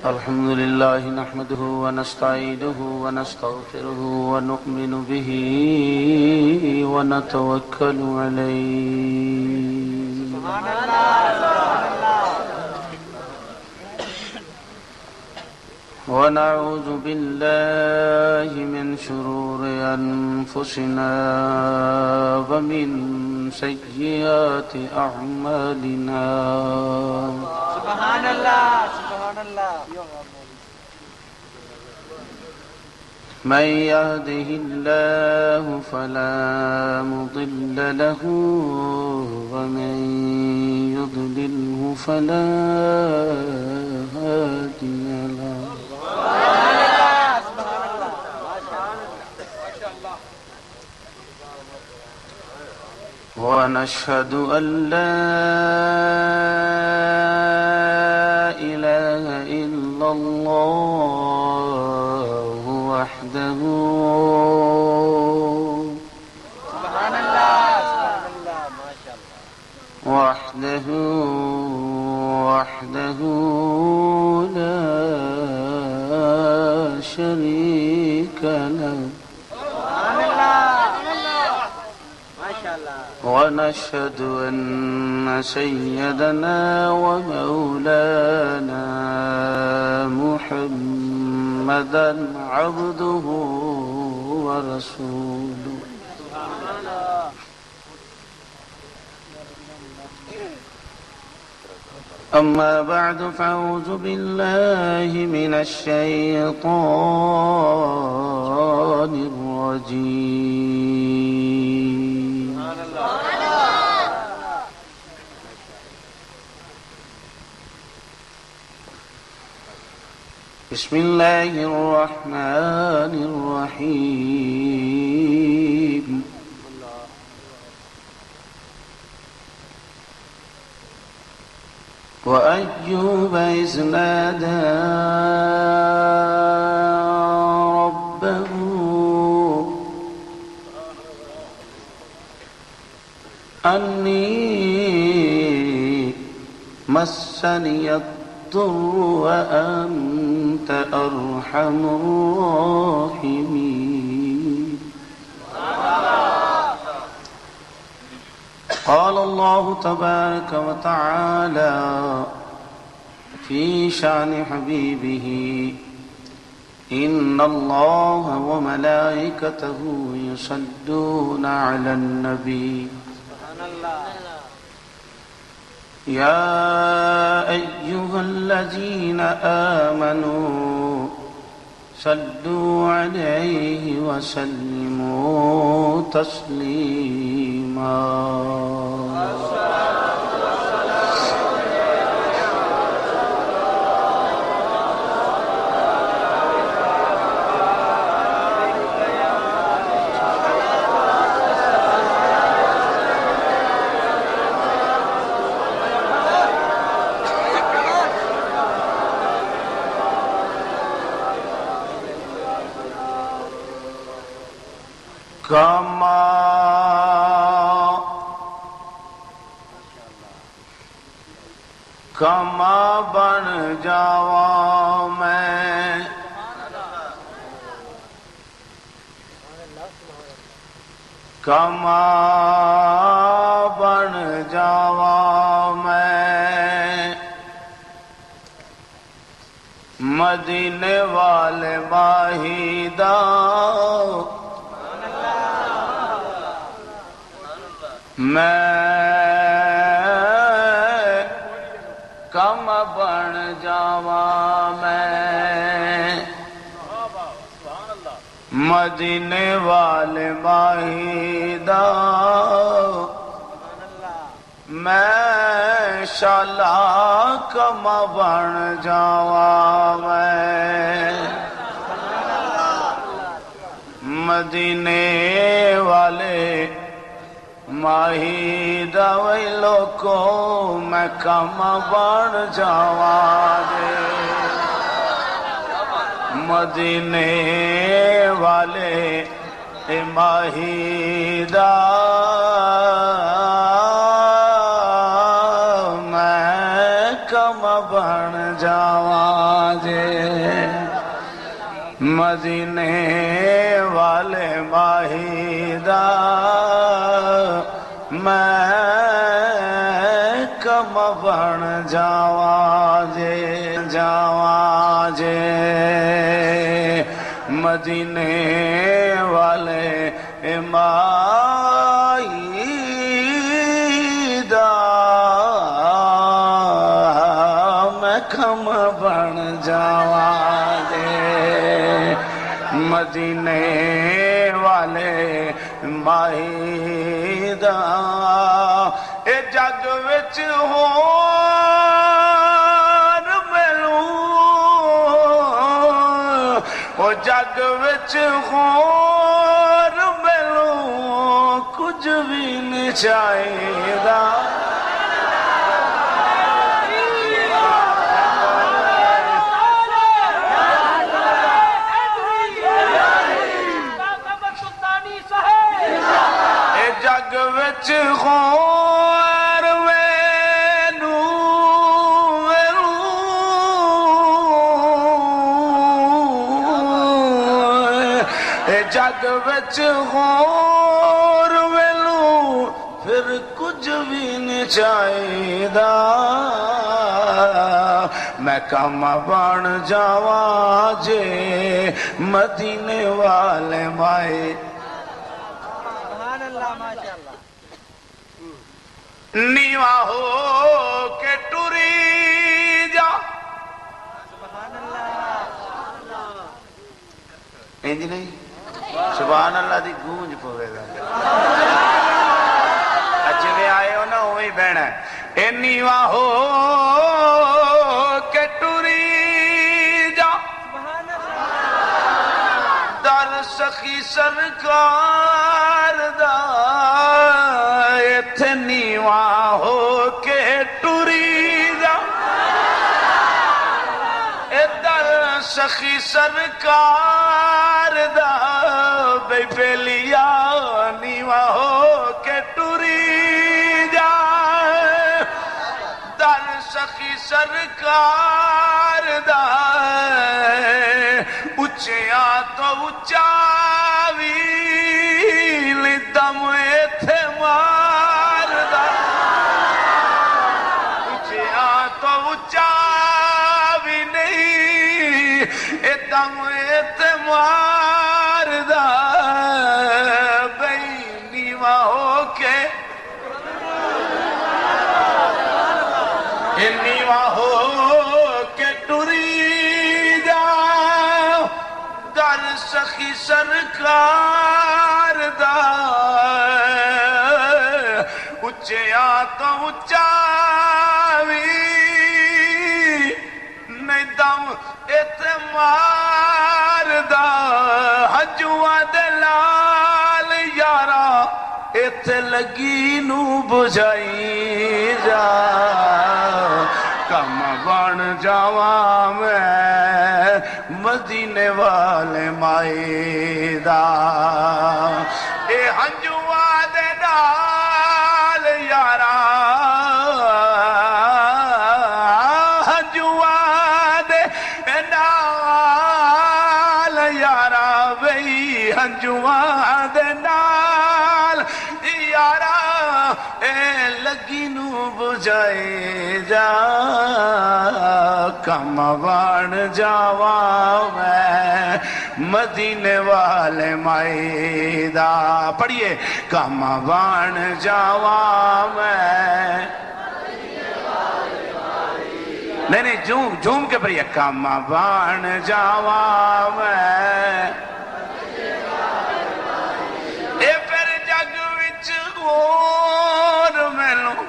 الحمد لله نحمده ونستعينه ونستغفره ونؤمن به ونتوكل عليه سبحان الله سبحان الله ونعوذ بالله من شرور أنفسنا ومن سيئات أعمالنا سبحان الله سبحان الله من يهده الله فلا مضل له ومن يضلله فلا هادي له ونشهد أن لا إله إلا الله وحده سبحان الله سبحان الله ما شاء الله وحده لا شريك له سبحان الله ما شاء الله ونشهد أن سيدنا ومولانا محمدا عبده ورسوله أما بعد فأعوذ بالله من الشيطان الرجيم بسم الله الرحمن الرحيم وأيوب إذ نادى ربه أني مسني الضر وأنت أرحم الراحمين قال الله تبارك وتعالى في شأن حبيبه إن الله وملائكته يصلون على النبي سبحان الله يا أيها الذين آمنوا صلوا عليه وسلموا تسليما کما بن جاواں میں کما بن جاواں میں مدینے والے ماہی دا کم بن جاواں میں مدینے والے ماہی دا میں شالا کم بن جاواں میں مدینے والے ماہی دا وی لوکو میں کم بن جاواں دے مدینے والے ماہی دا میں کم بن جاواں دے مدینے والے ماہی دا میں کم بن جاواں جے مدینے والے ماہی دا میں کم بن جاواں جے مدینے والے ماہی دا اے جگ وچ ہور ملوں او جگ وچ ہور ملوں کچھ بھی نہیں چاہیدا جگ وچ خور جگ وچ خور ویلوں پھر کچھ بھی نہیں چاہیدا میں کم بن جاواں جے مدینے والے مائے نیواں ہو کے ٹری جا انج نہیں سبحان اللہ دی گونج پوے گا جویں آئے ہو نا اویں بہنا اے نیواں ہو کے ٹری جا در سخی سرکار دا ایتھے نیواں ہو کے ٹری جا اے در سخی سرکار دا بے بیلیا نیواں ہو کے ٹری جا در سخی سرکار دا اچیاں تو اچا ویل دم ایتھے مار دا اچیاں تو اچا بھی نہیں اے دم ایتھے مار دا بھئی نیواں ہو کے اے نیواں ہو کے ٹری جا در سخی سرکار دا اچیاں تو اچا وی نہیں دم اتمار دا حجواں دے لال یارا ایتھے لگی نو بجائی جا کم بن جاواں میں مدینے والے مائی دا اے ہنجواں دے نال یارا ہنجواں دے نال یارا وئی ہنجواں دے نال یارا اے لگی نو بجائے جا کم بن جاواں میں مدینے والے مائی دا پڑھیے کم بن جاواں میں نہیں جھوم کے پڑھیے کم بن جاواں میں اے پھر جگ وچ غور ملوں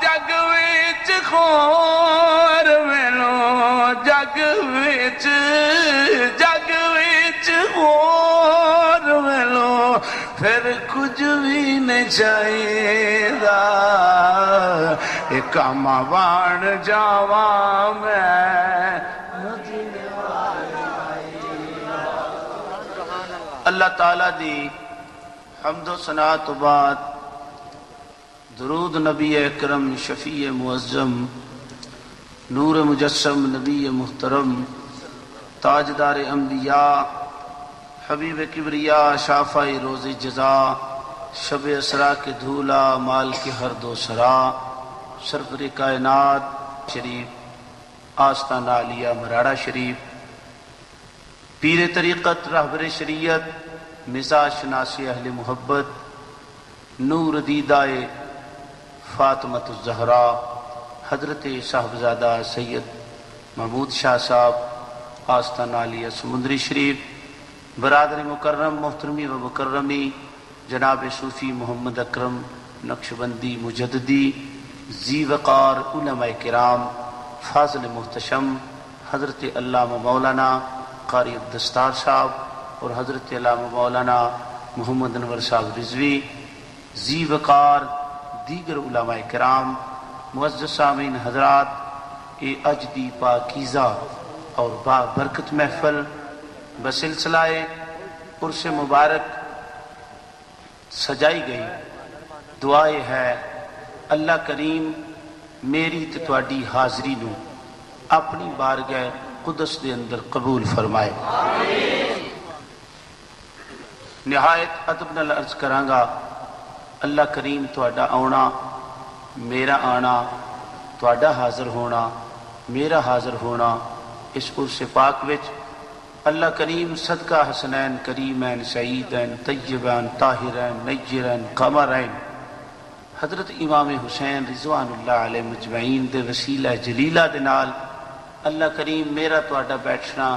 جگ وچ غور ملوں جگ وچ غور ملوں پھر کچھ بھی نہیں چاہیدا اے کم بن جاواں میں اللہ تعالیٰ دی حمد و ثنا تو بعد درود نبی اکرم شفیع معظم نور مجسم نبی محترم تاجدار انبیاء حبیب کبریا شافع روز جزا شب اسرا کے دھولا مال کے ہر دو سرا سرور کائنات شریف آستانہ عالیہ مراڑہ شریف پیر طریقت رہبر شریعت مزاج شناس اہل محبت نور دیدہ فاطمۃ الزہرا حضرت صاحبزادہ سید محمود شاہ صاحب آستانہ عالیہ سمندری شریف برادر مکرم محترمی و مکرمی جناب صوفی محمد اکرم نقشبندی مجددی ذی وقار علماء کرام فاضل محتشم حضرت علامہ مولانا قاری عبدالستار صاحب اور حضرت علامہ مولانا محمد انور صاحب رضوی ذی وقار دیگر علماء کرام معزز سامعین حضرات، اے اجدی پاکیزہ اور با برکت محفل بسلسلہ عرس مبارک سجائی گئی دعائے ہے اللہ کریم میری تے تواڈی حاضری نو اپنی بارگاہ قدس دے اندر قبول فرمائے۔ نہایت ادب نال عرض کرانگا اللہ کریم تواڈا آنا میرا آنا تواڈا حاضر ہونا میرا حاضر ہونا اس عرس پاک وچ اللہ کریم صدقہ حسنین کریمین سعیدین طیبین طاہرین نیرین قمرین حضرت امام حسین رضوان اللہ علیہ مجمعین دے وسیلہ جلیلہ دے نال اللہ کریم میرا تواڈا بیٹھنا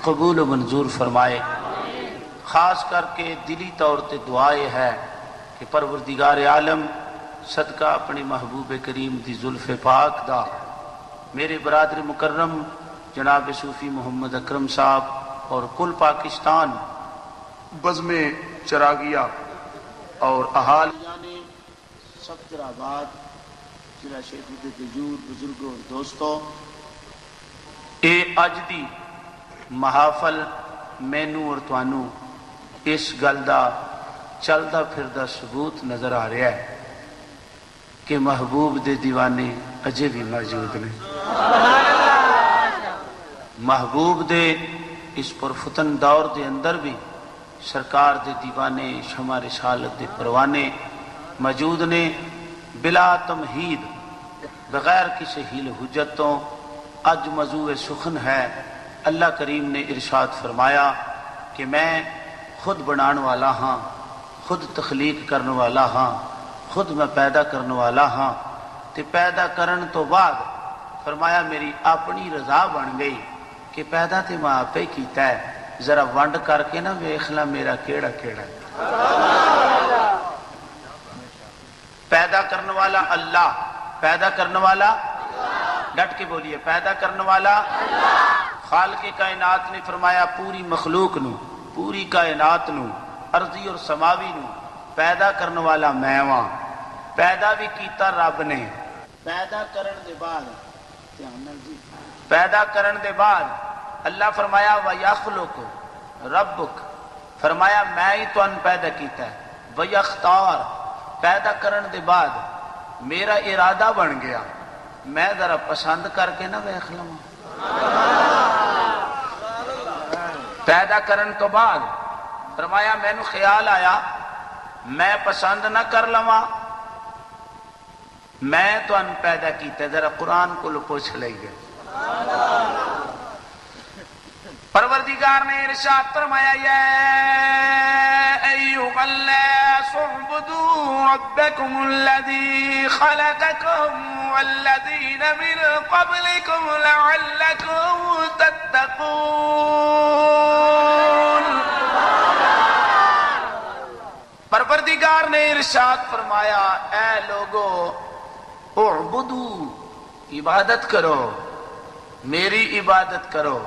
قبول و منظور فرمائے۔ خاص کر کے دلی طور تے دعائے ہے کہ پروردگار عالم صدقہ اپنے محبوب کریم دی زلف پاک دا میرے برادر مکرم جناب صوفی محمد اکرم صاحب اور کل پاکستان بزم چراغیہ اور اہالیان سفتر آباد ضلع شیخ دجور بزرگوں اور دوستوں، اے اج دی محافل مینو اور توانو اس گل دا چلدا پھردا ثبوت نظر آ رہا ہے کہ محبوب دے دیوانے اجے بھی موجود نے۔ محبوب دے اس پرفتن دور دے اندر بھی سرکار دے دیوانے شمع رسالت دے پروانے موجود نے، بلا تمہید بغیر کسی حیل حجتوں۔ اج موضوع سخن ہے، اللہ کریم نے ارشاد فرمایا کہ میں خود بنان والا ہاں، خود تخلیق کرنے والا ہاں، خود میں پیدا کرنے والا ہاں، تے پیدا کرن تو بعد فرمایا میری اپنی رضا بن گئی کہ پیدا تے میں آپ ہی کیتا ہے، ذرا ونڈ کر کے نہ ویکھ لا میرا کیڑا کیڑا ہے۔ پیدا کرنے والا اللہ، پیدا کرنے والا ڈٹ کے بولیے، پیدا کرنے والا خالق کائنات نے فرمایا پوری مخلوق نو، پوری کائنات نو، ارضی اور سماوی نو پیدا کرنے والا میں ہاں۔ پیدا بھی کیتا رب نے، پیدا کرن دے بعد پیدا کرن دے بعد اللہ فرمایا وَيَخْلُقُ رَبُّكَ، فرمایا میں ہی تو ان پیدا کیتا ہے۔ وَيَخْتَارُ، پیدا کرن دے بعد میرا ارادہ بن گیا، میں ذرا پسند کر کے نہ ویکھ لواں۔ پیدا کرن تو بعد فرمایا مینو خیال آیا میں پسند نہ کر لواں، میں تو ان پیدا کیتا ہے۔ ذرا قرآن کو پوچھ لے گئے، پروردگار نے ارشاد فرمایا یا ایھا الناس اعبدوا ربکم الذی خلقکم والذین من قبلکم لعلکم تتقون۔ پروردگار نے ارشاد فرمایا اے لوگو اعبدو، عبادت کرو، میری عبادت کرو،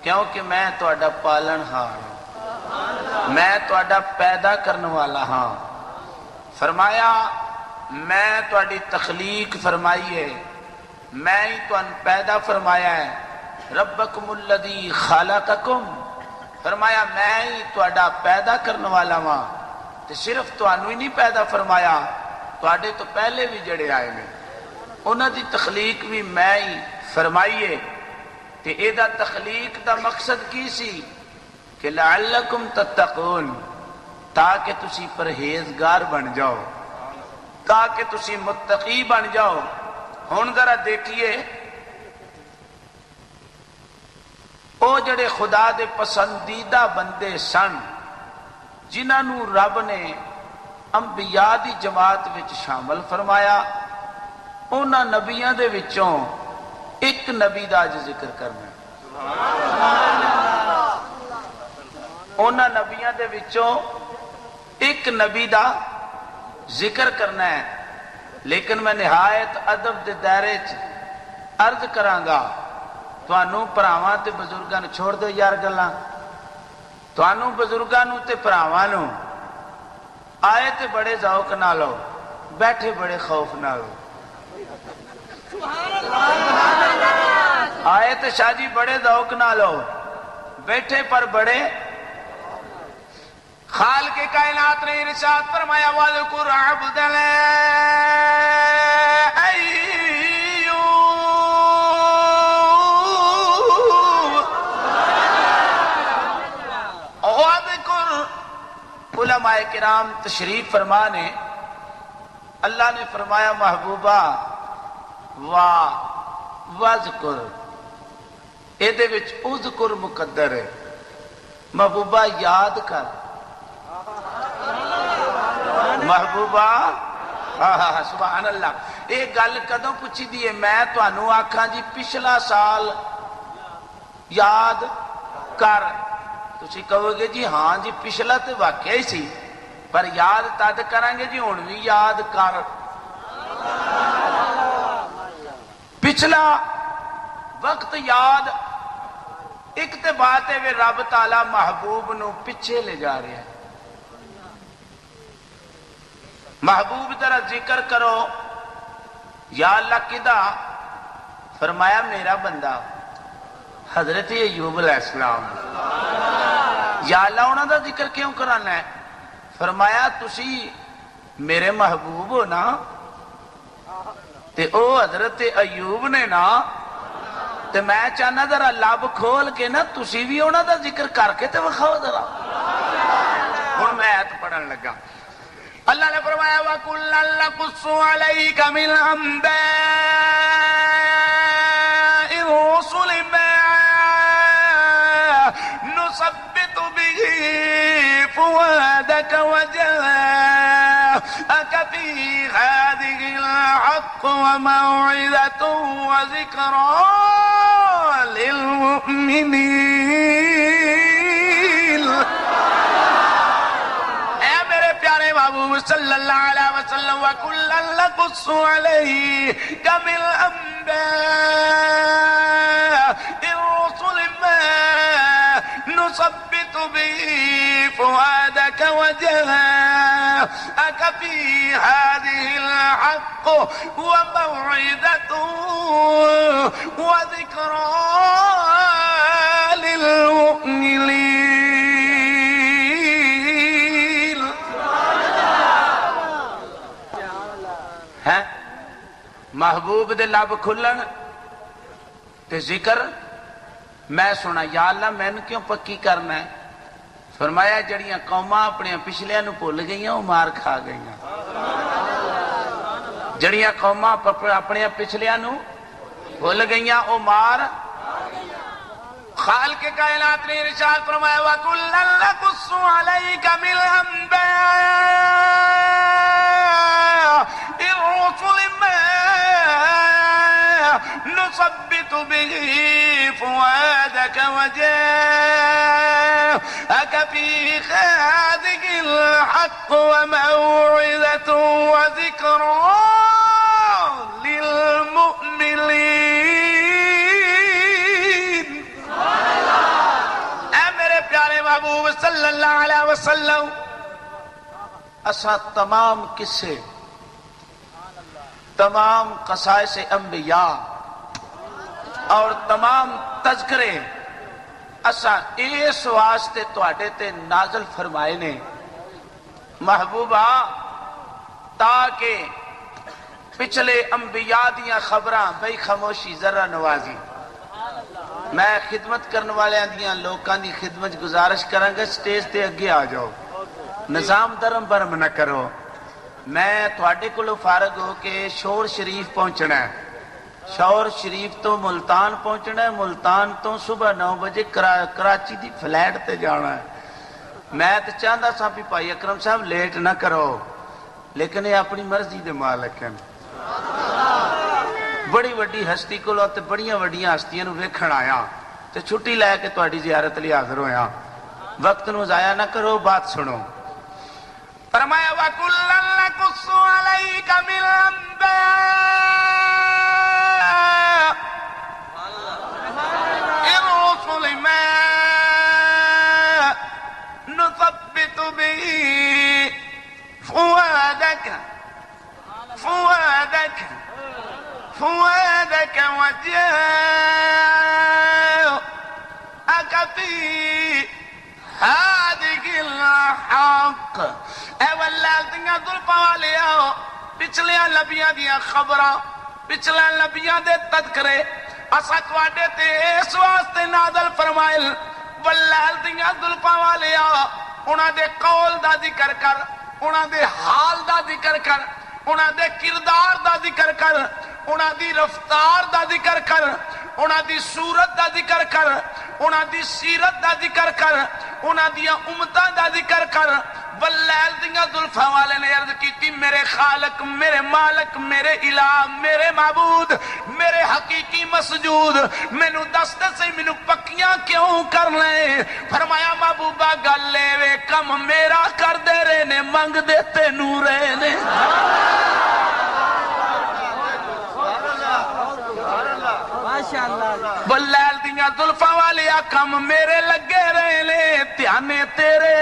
کیونکہ میں تہاڈا پالن ہار ہاں، میں تہاڈا پیدا کرنے والا ہاں۔ فرمایا میں تہاڈی تخلیق فرمائی ہے، میں ہی تہن پیدا فرمایا ہے۔ ربکم الذی خلقکم، فرمایا میں ہی تہاڈا پیدا کرنے والا ہاں، تے صرف تہانوں ہی نہیں پیدا فرمایا، تہاڈے تو پہلے بھی جڑے آئے نے۔ انہاں دی تخلیق بھی میں ہی فرمائیے تے اے دا تخلیق دا مقصد کی سی کہ لعلکم تتقون، تاکہ تسی پرہیزگار بن جاؤ، تاکہ تسی متقی بن جاؤ۔ ہن ذرا دیکھیے او جڑے خدا دے پسندیدہ بندے سن جنہاں نو رب نے انبیاء دی جماعت وچ شامل فرمایا، انہاں نبیاں دے وچوں ایک نبی دا اج ذکر کرنا ہے۔ انہاں نبیاں دے وچوں ایک نبی دا ذکر کرنا ہے، لیکن میں نہایت ادب دے دائرے چ عرض کرانگا، تانوں پراواں تے بزرگاں نوں چھوڑ دو یار گلاں، تانوں بزرگاں نوں تے پراواں نوں آئے تے بڑے ذوق نال لو، بیٹھے بڑے خوف نال لو۔ آئے تے شاہ جی بڑے ذوق نال لو، بیٹھے پر بڑے۔ خالق کائنات نے ارشاد فرمایا وَاذْكُرْ عَبْدَنَا أَيُّوبَ وَاذْكُرْ۔ علماء کرام تشریف فرما نے اللہ نے فرمایا محبوبہ وَاذْكُرْ، اے دے وچ اذکر مقدر ہے، محبوبہ یاد کر، محبوبہ سبحان اللہ۔ ایک گل کدوں پوچھی دی ہے؟ میں تانوں آکھاں جی پچھلا سال یاد کر، تسی کہو گے جی ہاں جی پچھلا تے واقعہ ہی سی، پر یاد تد کریں گے جی ہن بھی یاد کر۔ پچھلا وقت یاد ایک تے بات ہے وہ رب تعالی محبوب نو پیچھے لے جا رہے ہیں۔ محبوب ذرا ذکر کرو یا اللہ کدا؟ فرمایا میرا بندہ حضرت ایوب علیہ السلام۔ یا اللہ انہوں دا ذکر کیوں کرانا ہے؟ فرمایا تسی میرے محبوب ہو نا، تے او حضرت ایوب نے نا، تے میں چاہنا ذرا لب کھول کے نا تسی بھی انہوں دا ذکر کر کے تے وکھاؤ ذرا۔ ہن میں آیت پڑھن لگا، اللہ نے فرمایا وَكُلًّا نَقُصُّ عَلَيْكَ مِنْ أَنبَاءِ الرُّسُلِ مَا نُثَبِّتُ بِهِ فُؤَادَكَ وَجَاءَكَ فِي هَٰذِهِ الْحَقُّ وَمَوْعِظَةٌ وَذِكْرَىٰ لِلْمُؤْمِنِينَ۔ محبوب صلی اللہ علیہ وسلم وَكُلًّا نَقُصُّ عَلَيْكَ مِنْ أَنبَاءِ الرُّسُلِ مَا نُثَبِّتُ بِهِ فُؤَادَكَ وَجَاءَكَ فِي هَٰذِهِ الْحَقُّ وَمَوْعِظَةٌ وَذِكْرَىٰ لِلْمُؤْمِنِينَ۔ محبوب دے لب کھلن تے ذکر میں سنا، یا اللہ میں کیوں پکی کرنا ہے؟ فرمایا جڑیاں قوماں اپنے پچھلیاں نو بھول گئیاں وہ مار کھا گئیاں۔ جڑیاں قوماں اپنے پچھلیاں نو بھول گئیاں وہ مار۔ خالق کائنات نے ارشاد فرمایا وَكُلًّا نَقُصُّ عَلَيْكَ مِنْ أَنبَاءِ الرُّسُلِ مَا نُثَبِّتُ بِهِ فُؤَادَكَ وَجَاءَكَ فِي هَٰذِهِ الْحَقُّ وَمَوْعِظَةٌ وَذِكْرَىٰ لِلْمُؤْمِنِينَ۔ اے میرے پیارے محبوب صلی اللہ علیہ وسلم، اسا تمام قصے، تمام قصائص انبیاء اور تمام تذکرے اسا اس واسطے تواڈے تے نازل فرمائے نے محبوبہ، تاکہ پچھلے انبیاء دیاں خبراں بھئی خاموشی ذرا نوازی میں خدمت کرنے والے دیاں لوکاں دی خدمت گزارش کروں گا سٹیج تے اگے آ جاؤ نظام درم برم نہ کرو میں تواڈے کولوں فارغ ہو کے شور شریف پہنچنا ہے شور شریف تو ملتان پہنچنا ہے ملتان تو صبح 9 بجے کراچی دی فلیٹ تے جانا ہے میں تو چاہتا سا بھی بھائی اکرم صاحب لیٹ نہ کرو لیکن یہ اپنی مرضی دے مالک ہیں بڑی وڈی ہستی کو تے بڑیاں وڈیاں ہستیاں نو ویکھن آیا تے چھٹی لے کے تہاڈی زیارت لئی حاضر ہویا وقت نو ضائع نہ کرو بات سنو فرمایا وَكُلًّا نَقُصُّ عَلَيْكَ مِنْ أَنْبَاءِ الرُّسُلِ مَا نُثَبِّتُ بِهِ فؤادك وجاءك في هذه الحق اے واللہ دیاں ظلفاں والیاں پچھلیاں نبیاں دیاں خبراں پچھلیاں نبیاں دے تذکرے اساں تواڈے تے اس واسطے نازل فرمائل واللہ دیاں ظلفاں والیاں انہاں دے قول دا ذکر کر انہاں دے حال دا ذکر کر انہاں دے کردار دا ذکر کر انہاں دی رفتار دا ذکر کر انہاں دی صورت دا ذکر کر انہاں دی سیرت دا ذکر کر انہاں دی امتاں دا ذکر کر واللیل دیاں ظلفاں والے نے عرض کیتی میرے خالق میرے مالک میرے الہ میرے معبود میرے حقیقی مسجود مینوں دس دے مینوں پکیاں کیوں کر لے فرمایا محبوبہ گل لے وے کم میرا کر دے رہے نے منگ دے تینوں رہے نے واللیل دیاں ظلفاں والے کم میرے لگے رہے لے دھیانے تیرے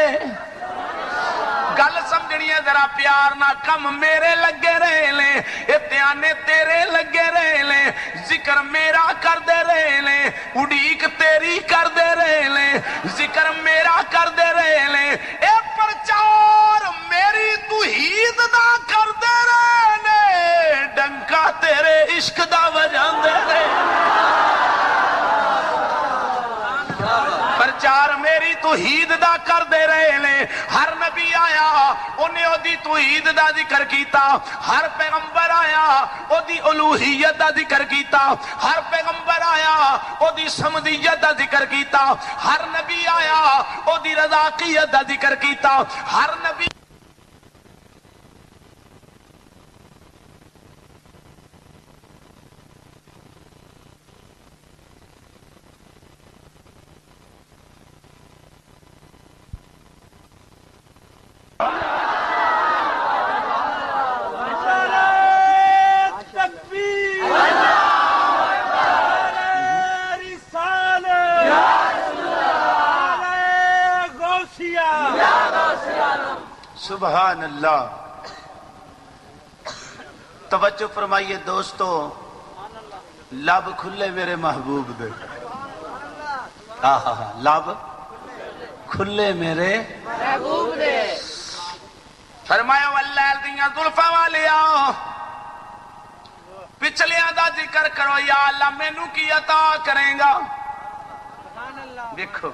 گل سمجھنی ہے ذرا پیار نہ کم میرے لگے رہے لے اتیانے تیرے لگے رہے لے ذکر میرا کر دے رہے لے اڑیک تیری کر دے رہے لے ذکر میرا کر دے رہے لے اے پرچار میری توحید دا کر دے رہے لے ڈنکا تیرے عشق دا وجان دے رہے پرچار میری توحید دا کر دے رہے لے ہر نبی آیا انہیں او دی توحید دا ذکر کیتا ہر پیغمبر آیا او دی الوہیت دا ذکر کیتا ہر پیغمبر آیا او دی سمدیت دا ذکر کیتا ہر نبی آیا او دی رضاقیت دا ذکر کیتا ہر نبی سبحان اللہ توجہ فرمائیے دوستو لب کھلے میرے محبوب دے لب کھلے میرے محبوب دے فرمایا واللیل دیاں ظلفاں والیا پچھلیاں دا ذکر کرو یا اللہ مینوں کی عطا کریں گا دیکھو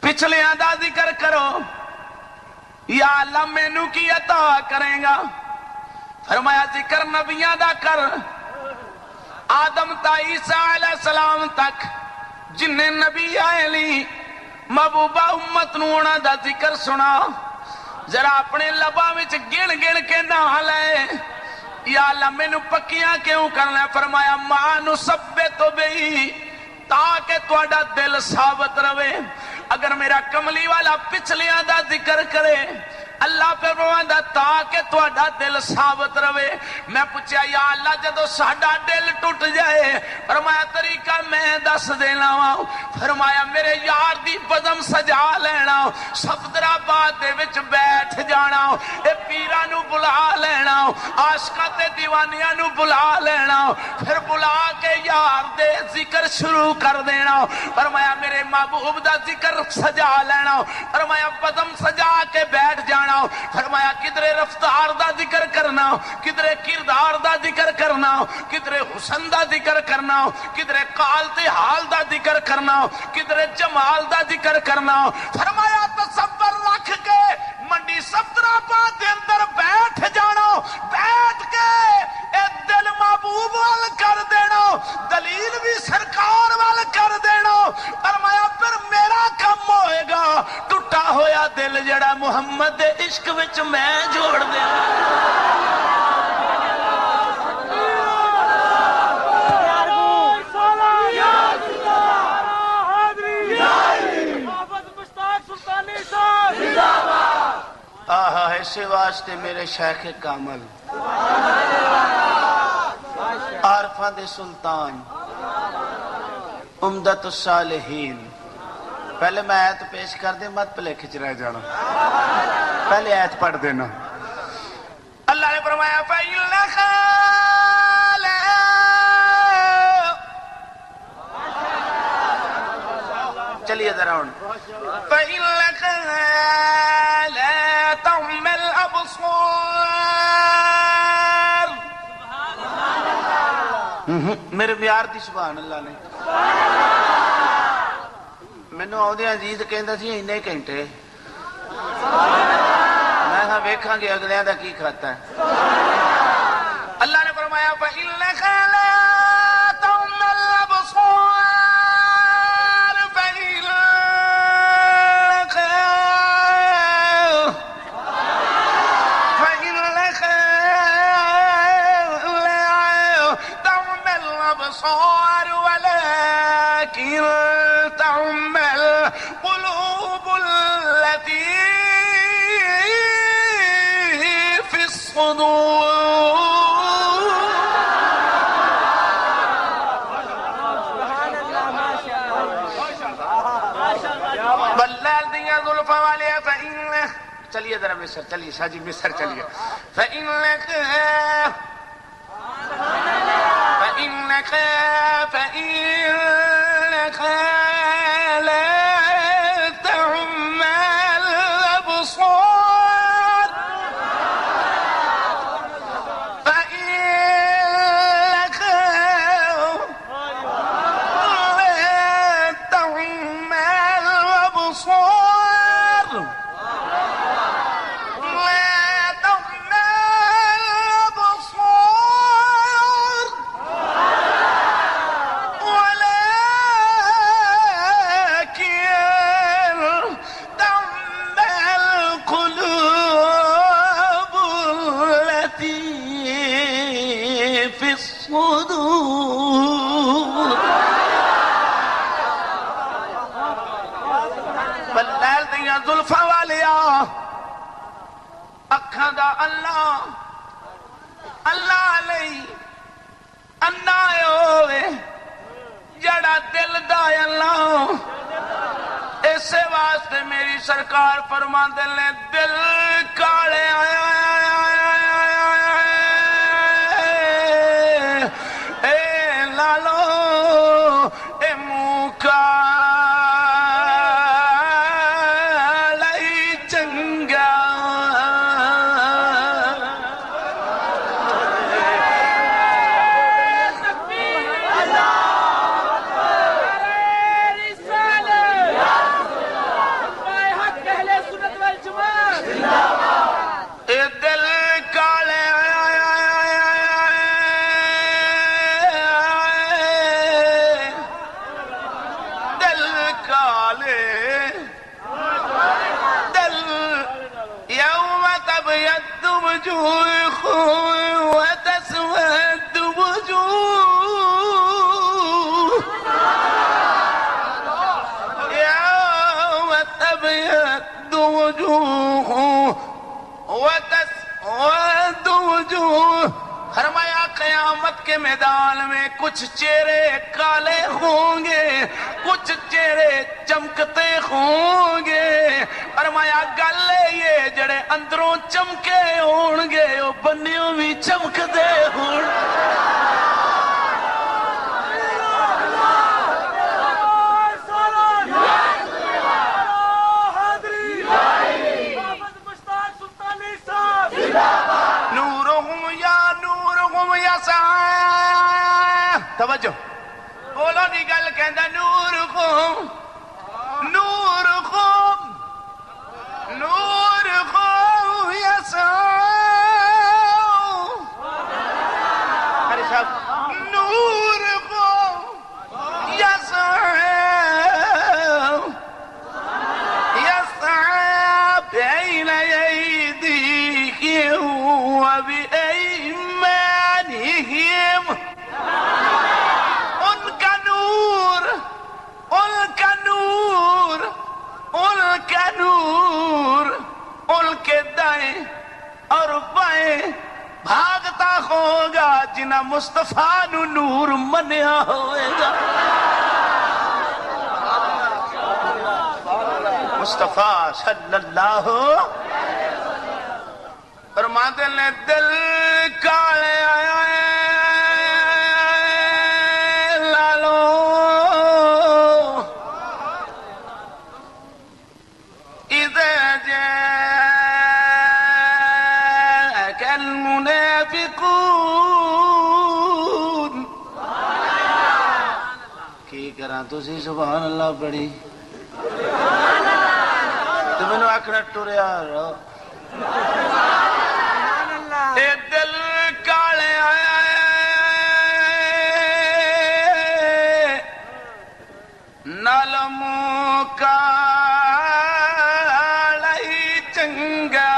پچھلیاں دا ذکر کرو یا اللہ مینوں کی عطا کریں گا فرمایا ذکر نبیاں دا کر آدم تا عیسیٰ علیہ السلام تک جن نبی آئے لی محبوبہ امت نونا دا ذکر سنا ذرا اپنے لبا وچ گن گن کے نہ لے یا اللہ مینوں پکیاں کیوں کرنا فرمایا ماں نثبت بہی تاکہ تواڈا دل ثابت رہے اگر میرا کملی والا پچھلیاں دا ذکر کرے اللہ پہ فرماندا تاکہ تواڈا دل ثابت رہے میں پوچھیا یا اللہ جدو ساڈا دل ٹوٹ جائے فرمایا طریقہ میں دس دینا وا فرمایا میرے یار دی بزم سجا لینا صفدرآباد دے وچ بیٹھ جانا اے پیراں نو بلا لینا عاشقاں تے دیوانیاں نو بلا لینا پھر بلا کے سرکار دے ذکر شروع کر دینا فرمایا میرے محبوب دا ذکر سجا لینا فرمایا پدم سجا کے بیٹھ جانا فرمایا کدرے رفتار دا ذکر کرنا کدرے کردار دا ذکر کرنا کدرے حسن دا ذکر کرنا کدرے قال تے حال دا ذکر کرنا کدرے جمال دا ذکر کرنا فرمایا تصور رکھ کے منڈی سفتراباد دے اندر بیٹھ جانا بیٹھ کے اے دل محبوب وال کر دینا دلیل بھی سرکار وال کر دینا فرمایا پھر میرا کم ہوئے گا ٹوٹا ہویا دل جڑا محمد دے عشق وچ میں جوڑ دیا آہا ایسے واسطے میرے شیخ کامل عارفاں دے سلطان عمدت الصالحین پہلے میں آیت پیش کر دیں مت پلے کھچ رہ جانا پہلے آیت پڑھ دینا اللہ نے فرمایا فَإِنَّ چلیے ذرا ہوں فَإِنَّ لَا تَعْمَى الْأَبْصَارِ میرے بیار دی سبحان اللہ نے میں نے آؤدے عزیز کہندہ سی انہیں گھنٹے میں ہاں ویکھاں گے اگلیاں دا کی کھاتا ہے اللہ نے فرمایا فَإِنَّكَ لَا تَعْمَى الْأَبْصَارِ ولكن تعمى القلوب التي في الصدور بلال دیا ظلفہ والے فإن چلیے ذرا مصر چلیے شاجی مصر چلیے فإنك لا تعمى الأبصار فإنك لا تعمى الأبصار زلفا والیا اکھاں دا اللہ اللہ علی انا ہوئے جڑا دل دا اللہ اسے واسطے میری سرکار فرما دل نے دل کالے اے لالو اے موکا وتسود وجوه يوم تبيض وجوه وتسود وجوه فرمایا قیامت کے میدان میں کچھ چہرے کالے ہوں گے کچھ چہرے چمکتے ہوں گے فرمایا گل یہ جڑے اندروں چمکے ہون گے وہ بنیوں بھی چمکتے ہون توجہ بولو دی گل کہندا نور قوم نور قوم نور قوم یسعو ارے صاحب نور قوم یسعو یسعو بین ایدیہم وبایمانہم ان کا نور ان کے دائیں اور بائیں بھاگتا ہوگا جنہ مصطفیٰ نو نور منیا ہوئے گا مصطفیٰ صلی اللہ فرماتے نے دل کالے آیا ہے تسی سبحان اللہ پڑھی تو میں نے آکھنا ٹوریا رہا اے دل کالے آیا ہے نالموں کالہی چنگا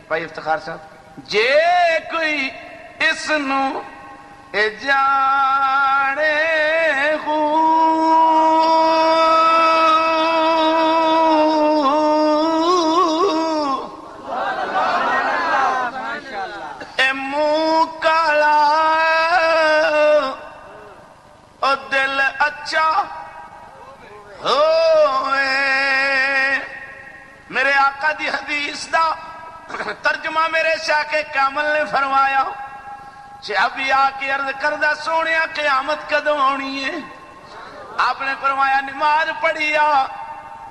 بھائی افتخار صاحب جے کوئی اس نو جانے اے منہ کالا او دل اچھا ہوئے میرے آقا دی حدیث دا ترجمہ میرے شاہ کامل نے فرمایا ابھی آ کے عرض کردہ سونیا قیامت کدوں ہونی ہے آپ نے فرمایا نماز پڑھیا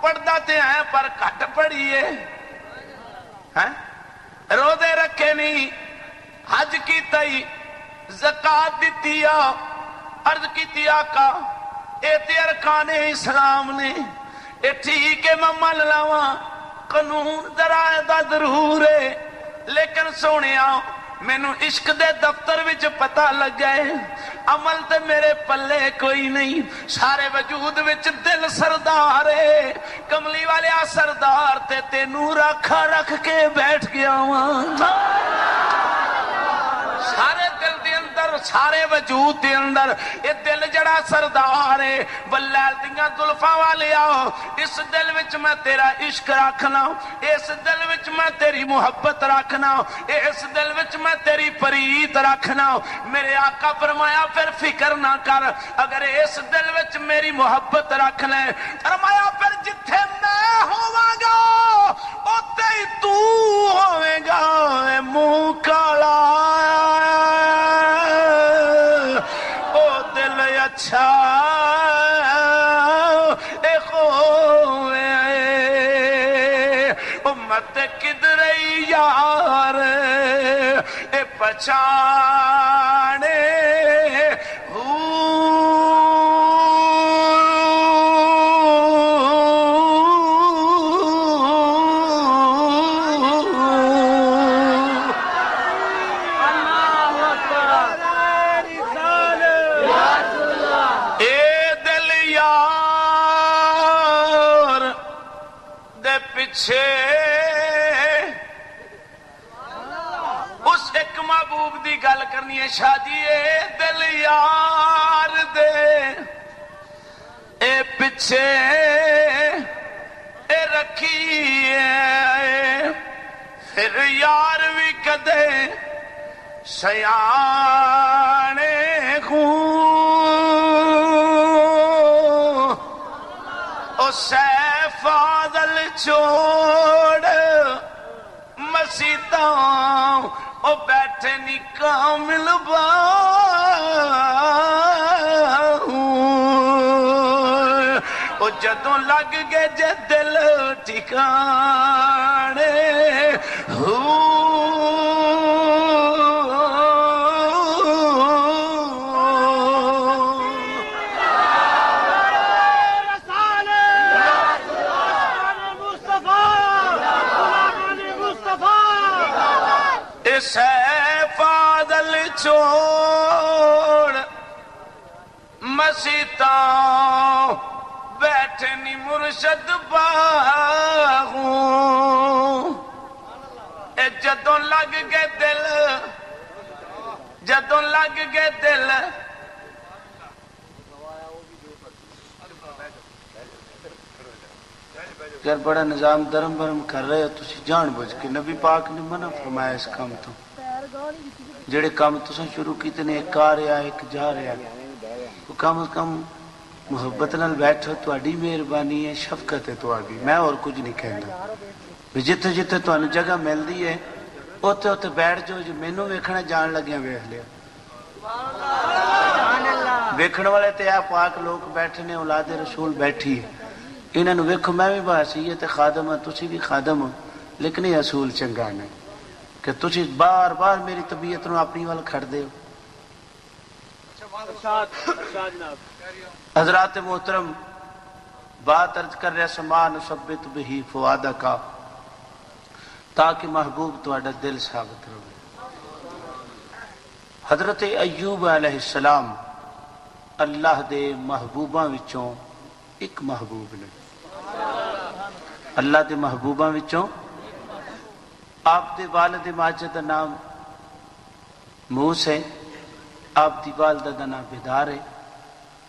پڑھدا تے ہیں پر گھٹ پڑھیے روزے رکھے نہیں حج کی تئی زکات دیتی عرض کی آقا اے تے ارکان اسلام نے اے ٹھیک ہے میں مان لاواں قانون درائے دا ضرور ہے لیکن سونیا مینو عشق دے دفتر وچ پتہ لگ گئے عمل تے میرے پلے کوئی نہیں سارے وجود وچ دل سردار ہے کملی والے سردار تے تینوں رکھا رکھ کے بیٹھ گیا سارے دل دے اندر سارے وجود دے اندر یہ دل جڑا سردار ہے بلیل دیاں زلفاں والے آؤ اس دل وچ میں تیرا عشق رکھنا اس دل وچ میں تیری محبت رکھنا اس دل وچ میں تیری پریت رکھنا میرے آقا فرمایا پھر فکر نہ کر اگر اس دل وچ میری محبت رکھ لے فرمایا پھر جتھے میں ہوواں گا اوتے ہی تو ہوے گا منہ کالا او دل اچھا اے خوے امت کدھر یار اے پہچانے اس ایک محبوب دی گل کرنی ہے شادی دل یار دے اے پچھے اے رکھی پھر یار بھی کدے سیانے او سیف فاضل چھوڑ مسیطاں او بیٹھے نی کامل باؤں او جدوں لگ گئے جے دل ٹھیک ٹھکانے فاضل چھوڑ مسیتاں بیٹھنی مرشد باغوں جدوں لگ گئے دل یار بڑا نظام درم برم کر رہے ہو تسی جان بوجھ کے نبی پاک نے منع فرمایا اس کام تو جڑے کام تساں شروع کیتے نے ایک آ رہا ایک جا رہا کم از کم محبت نال بیٹھو تہاڈی مہربانی ہے شفقت ہے تہاڈی میں اور کچھ نہیں کہندا جتھے جتھے تانوں جگہ ملدی ہے اوتھے اوتھے بیٹھ جاؤ جو مینوں ویکھنا جان لگیا ویکھ لیا ویکھن والے تے آ پاک لوگ بیٹھے نے اولاد رسول بیٹھی ہے انہاں نوں ویکھو میں بھی بحیثیت خادم ہاں تسی بھی خادم ہو لیکن یہ اصول چنگا نہیں کہ تسی بار بار میری طبیعت نو اپنی وال کھڑ دے ہو حضرات محترم بات عرض کر رہا سما نثبت بہی فؤادہ کا تاکہ محبوب تہاڈا دل ثابت رہے حضرت ایوب علیہ السلام اللہ دے محبوباں وچوں ایک محبوب نے اللہ دے محبوباں وچوں آپ دے والد ماجد دا نام موس ہے آپ دی والدہ دا نام بیدار ہے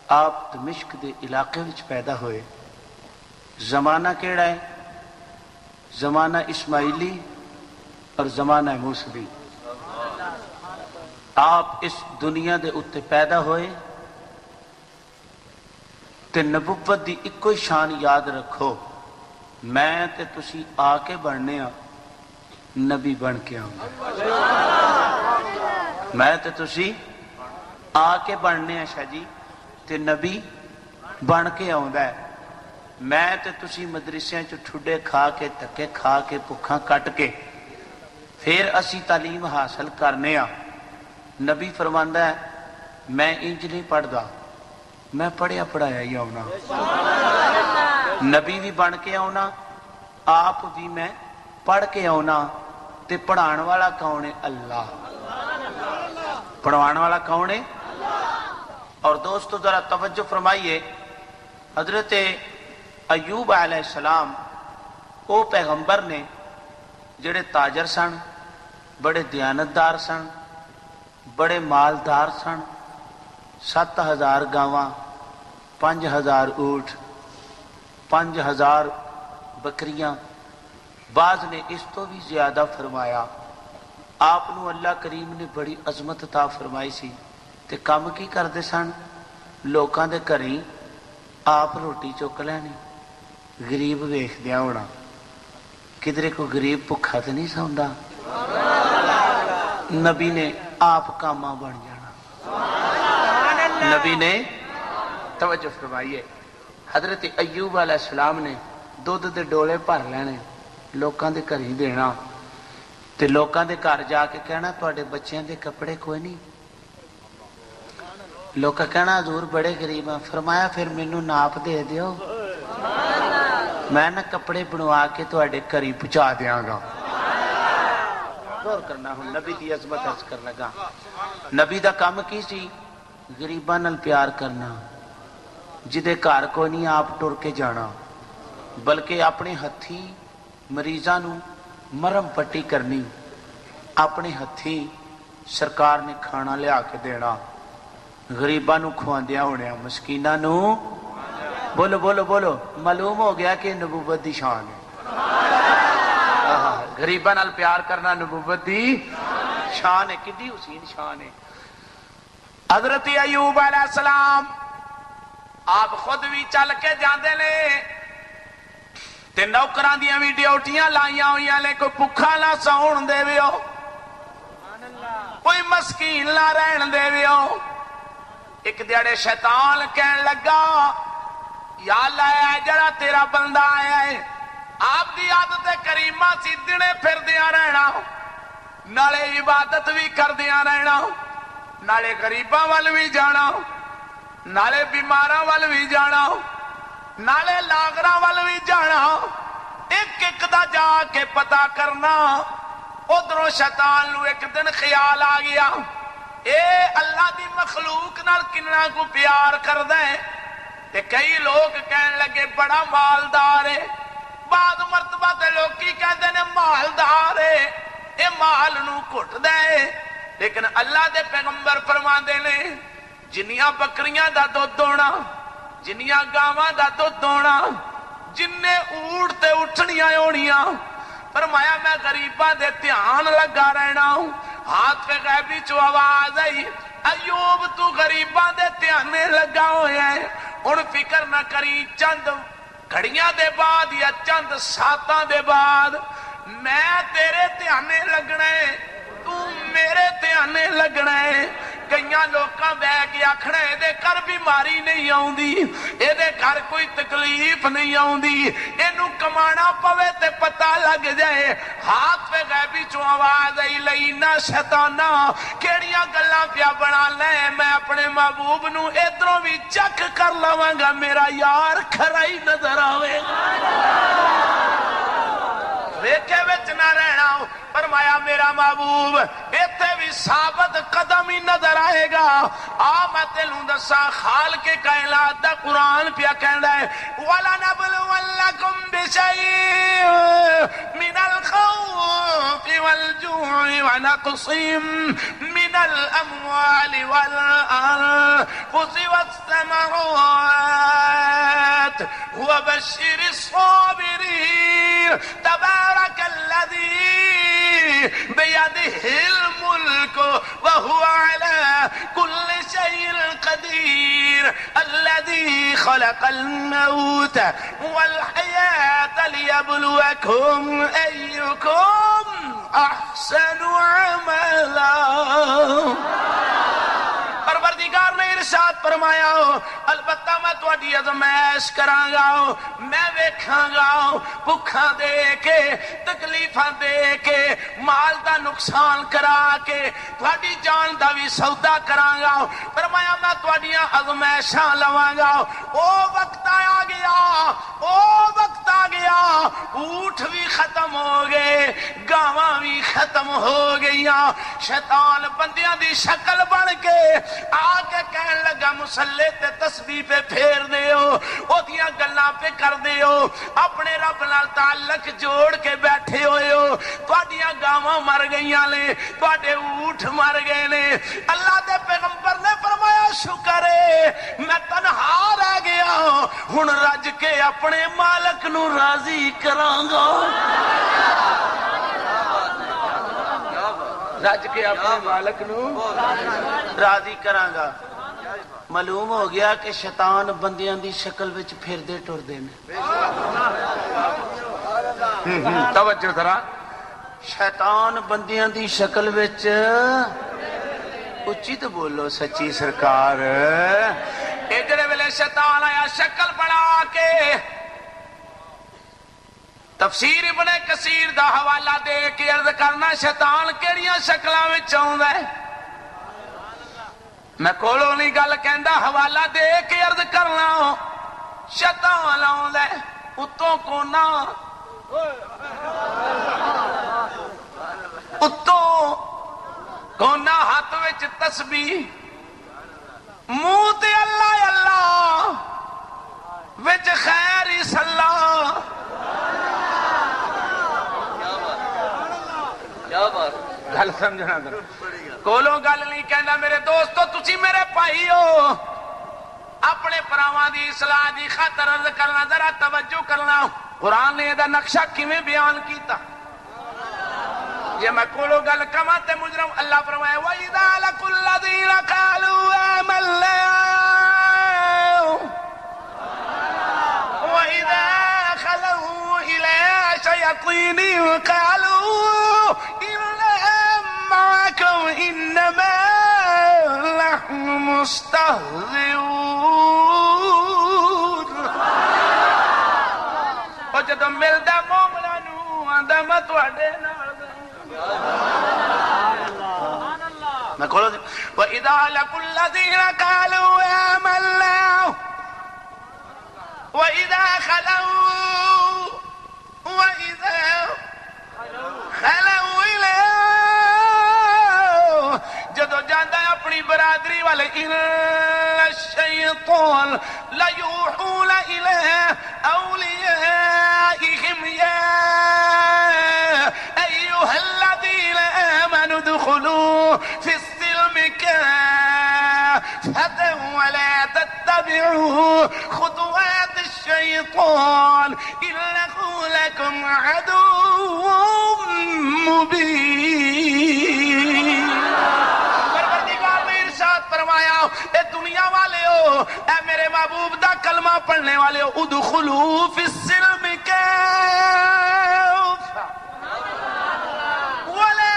آپ دمشق دے علاقے وچ پیدا ہوئے زمانہ کیڑا ہے زمانہ اسماعیلی اور زمانہ موسوی آپ اس دنیا دے اتے پیدا ہوئے تے نبوت دی ایک ہی شان یاد رکھو میں تے تسی آ کے بننے ہاں نبی بن کے آؤں میں تے تسی آ کے بننے ہاں شاہ جی تے نبی بن کے آؤں ہے میں تے تسی مدرسیاں چو ٹھڈے کھا کے تکے کھا کے پکھاں کٹ کے پھر اسی تعلیم حاصل کرنے ہاں نبی فرماندہ ہے میں انج نہیں پڑھ دا میں پڑھیا پڑھایا ہی آؤنا نبی بھی بن کے آؤنا آپ بھی میں پڑھ کے آؤنا تے پڑھان والا کون ہے اللہ پڑھوان والا کون ہے اور دوستو ذرا توجہ فرمائیے حضرت ایوب علیہ السلام وہ پیغمبر نے جڑے تاجر سن بڑے دیانتدار سن بڑے مالدار سن 7000 گاواں 5000 اونٹ 5000 بکریاں بعض نے اس تو بھی زیادہ فرمایا آپ نو اللہ کریم نے بڑی عظمت عطا فرمائی سی تے کام کی کردے سن لوکاں دے گھریں آپ روٹی چک لینی غریب ویکھ دیا ہونا کدھرے کو غریب بھکھا تے نہیں سوندا نبی نے آپ کاماں بن جانا نبی نے توجہ فرمائیے حضرت ایوب علیہ السلام نے دودھ دے ڈولے بھر لینے لوکاں دے گھر ہی دینا تے لوکاں دے گھر جا کے کہنا تواڈے بچیاں دے کپڑے کوئی نہیں لوکاں کہنا حضور بڑے غریب ہیں فرمایا پھر مینوں ناپ دے دیو میں نہ کپڑے بنوا کے تواڈے گھر ہی پہنچا دیاں گا غور کرنا ہوں نبی دی عظمت عرض کر لگا نبی دا کام کی سی غریباں نال پیار کرنا جدے گھر کوئی نہیں آپ ٹر کے جانا بلکہ اپنے ہتھی مریضاں نو مرم پٹی کرنی اپنے ہتھی سرکار نے کھانا لیا کے دینا غریباں نو کھواندیا ہونے مسکیناں نو بولو بولو بولو معلوم ہو گیا کہ نبوت دی شان ہے غریباں نال پیار کرنا نبوت دی شان ہے کدی حسین شان ہے حضرت ایوب علیہ السلام آپ خود بھی چل کے جاندے نے تے نوکراں دیاں بھی ڈیوٹیاں لائیاں ہوئیاں لے کوئی بھکھا نہ سون دے ویو کوئی مسکین نہ رہن دے ویو ایک دیڑے شیطان کہن لگا یا اللہ اے جڑا تیرا بندہ آیا ہے آپ دی عادت کریمہ سی دنے پھردیاں رہنا، نالے عبادت بھی کردیاں رہنا، نالے غریباں وال بھی جانا، نالے بیماراں وال بھی جانا، نالے لاغراں وال بھی جانا، ایک ایک دا جا کے پتا کرنا۔ ادھروں شیطان نو ایک دن خیال آ گیا، اے اللہ دی مخلوق نال کننا کو پیار کردا ہے، تے کئی لوگ کہن لگے بڑا مالدار ہے، بعد مرتبہ تے لوکی کہندے نے مالدار ہے، اے مال نو گھٹ دے، لیکن اللہ دے پیغمبر فرماندے نے جنیاں بکریاں دا دودھ ہونا، جنیاں گاواں دا دودھ ہونا، جننے اونٹ تے اٹھنیاں ہونیاں، فرمایا میں غریباں دے دھیان لگا رہنا ہوں۔ ہاتھ پہ غیبی چو آواز آئی، ایوب تو غریباں دے دھیانے لگا ہویا ہے، ان فکر نہ کری، چند گھڑیاں دے بعد یا چند ساتاں دے بعد میں تیرے دھیانے لگنا ہے، تو میرے دھیانے لگنا ہے۔ کئیاں لوکاں بہ کے آکھنا اے دے گھر بیماری نہیں آوندی، اے دے گھر کوئی تکلیف نہیں آوندی، اینو کمانا پوے تے پتہ لگ جائے۔ ہاتھ پہ غیبی چوں آواز آئی، لینا شیطانا کیڑیاں گلاں پیا بنا لے، میں اپنے محبوب نو ادھروں بھی چک کر لواں گا، میرا یار کھرا ہی نظر آوے گا، ویکھے وچ نہ رہنا۔ فرمایا میرا محبوب ایتھے بھی ثابت قدم ہی نظر آئے گا۔ میں تینوں دساں خالق کائنات دا قرآن پیا کہندا ہے، وَلَنَبْلُوَنَّكُمْ بِشَيْءٍ مِّنَ الْخَوْفِ وَالْجُوعِ وَنَقْصٍ مِّنَ الْأَمْوَالِ وَالْأَنفُسِ وَالثَّمَرَاتِ وَبَشِّرِ الصَّابِرِينَ تَبَارَكَ الَّذِي بِيَدِهِ الْمُلْكُ وَهُوَ عَلَى كُلِّ شَيْءٍ قَدِيرٌ الَّذِي خَلَقَ الْمَوْتَ وَالْحَيَاةَ لِيَبْلُوَكُمْ أَيُّكُمْ أَحْسَنُ عَمَلًا۔ پروردگار نے ارشاد فرمایا، البتہ میں تہاڈی آزمائش کراں گا، میں ویکھاں گا، بھکھاں دے کے، تکلیفاں دے کے، مال دا نقصان کرا کے، تہاڈی جان دا بھی سودا کراں گا۔ فرمایا میں تہاڈیاں آزمائشاں لواں گا۔ او وقت آ گیا، او وقت آ گیا، اونٹ بھی ختم ہو گئے، گاواں بھی ختم ہو گئیاں، شیطان بندیاں دی شکل بن کے آ کے کہن لگا مسلے تے تسبیح پہ پھیر دیو، او دیاں گلاں پہ کر دیو، اپنے رب نال تعلق جوڑ کے بیٹھے ہوئے ہو، تہاڈیاں گاواں مر گئیاں نے، تہاڈے اونٹ مر گئے نے۔ اللہ دے پیغمبر نے فرمایا شکر ہے میں تنہا رہ گیا، ہن رج کے اپنے مالک نو راضی کراں گا، رج کے اپنے مالک نو راضی کراں گا۔ معلوم ہو گیا کہ شیطان بندیاں دی شکل وچ پھردے ٹردے نے۔ توجہ ذرا، شیطان بندیاں دی شکل وچ، اچھی تو بولو سچی سرکار، اے جڑے ویلے شیطان آیا شکل بنا کے، تفسیر ابن کثیر دا حوالہ دے کے عرض کرنا شیطان کیڑیاں شکلاں وچ آوندا ہے، میں کولوں نہیں گل کہندا، حوالہ دے کے عرض کرنا شیطان آوندا ہے اتوں کونا، اتوں کونا ہاتھ وچ تسبیح، منہ تے اللہ اللہ وچ خیر ہی صلاح۔ گل سمجھنا ذرا، کولوں گل نہیں کہنا میرے دوستو، تسی میرے بھائی ہو، اپنے پراواں دی اصلاح دی خاطر عرض کرنا، ذرا توجہ کرنا، قرآن نے یہ نقشہ کیویں بیان کیتا۔ جے میں کولوں گل کواں تے مجرم، اللہ فرمائے وَإِذَا لَقُوا الَّذِينَ قَالُوا آمَنَّا وَإِذَا خَلَوْا إِلَىٰ شَيَاطِينِهِمْ قَالُوا إِنَّا مَعَكُمْ إِنَّمَا نَحْنُ مُسْتَهْزِئُونَ۔ جدوں ملدا مومناں نوں آندا میں تواڈے نال میں کھولو وَإِذَا لَقُوا الَّذِينَ قَالُوا آمَنَّا وَإِذَا خَلَوْا إِلَيْهِ جدو جاندہ اپنی برادری والے إِنَّ الشَّيْطَانَ لَيُوحُونَ إِلَىٰ أَوْلِيَائِهِمْ يَا أَيُّهَا الَّذِينَ آمَنُوا ادْخُلُوا فِي السِّلْمِ كَافَّةً وَلَا تَتَّبِعُوا خُطُوَاتِ الشَّيْطَانِ إِنَّهُ لَكُمْ عَدُوٌّ مُّبِينٌ فرمایا اے دنیا والے ہو اے میرے محبوب دا کلمہ پڑھنے والے ہو ادخلوا فی السلم کافہ ولا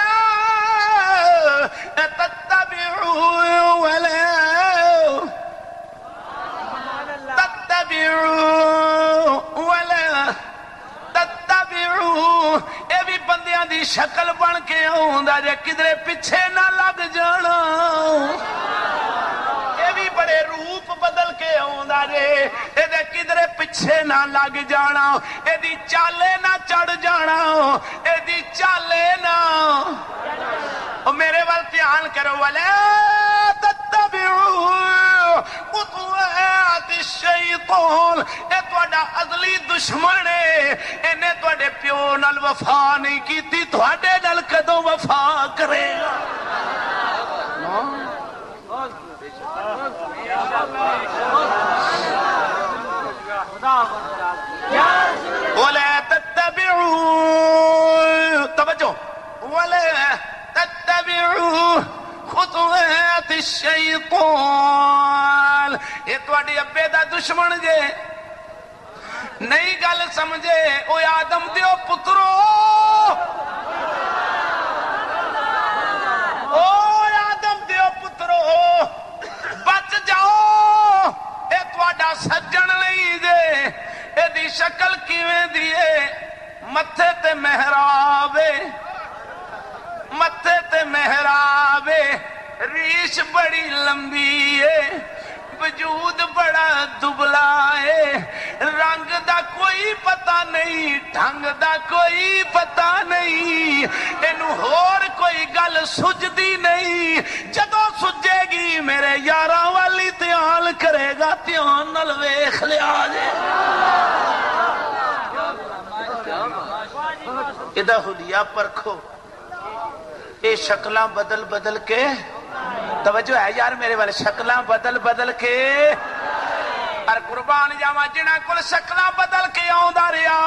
تتبعوا اے بھی بندیاں دی شکل بن کے آوندا جے کدھرے پیچھے نہ لگ جانا اے بھی بڑے روپ بدل کے آوندا جے اے دے کدھرے پیچھے نہ لگ جانا اے دی چالے نہ چڑھ جانا اے دی چالے نہ او میرے وال دھیان کرو ولا تتبعوا خطوات الشیطان اے تواڈا ازلی دشمن ہے اینے تواڈے پیو نال وفا نہیں کیتی تواڈے نال کدوں وفا کرے گا ولا تتبعوا توجہ ولا تتبعوا خطوات الشیطان یہ تواڈے ابے دا دشمن جے نہیں گل سمجھے او آدم دیو پترو او آدم دیو پترو بچ جاؤ اے تواڈا سجن نہیں جے اے دی شکل کیویں دی اے متھے تے محراب متھے تے محراب ریش بڑی لمبی ہے وجود بڑا دبلا ہے رنگ دا کوئی پتہ نہیں ڈھنگ دا کوئی پتہ نہیں اینو ہور کوئی گل سجدی نہیں جدوں سجے گی میرے یاراں والی دھیان کرے گا دھیان نال ویکھ لیا جے ادا حلیہ پرکھو اے شکلاں بدل بدل کے توجہ ہے یار میرے والے شکلاں بدل بدل کے اور قربان جاواں جنہاں کول شکلاں بدل کے آوندا رہیا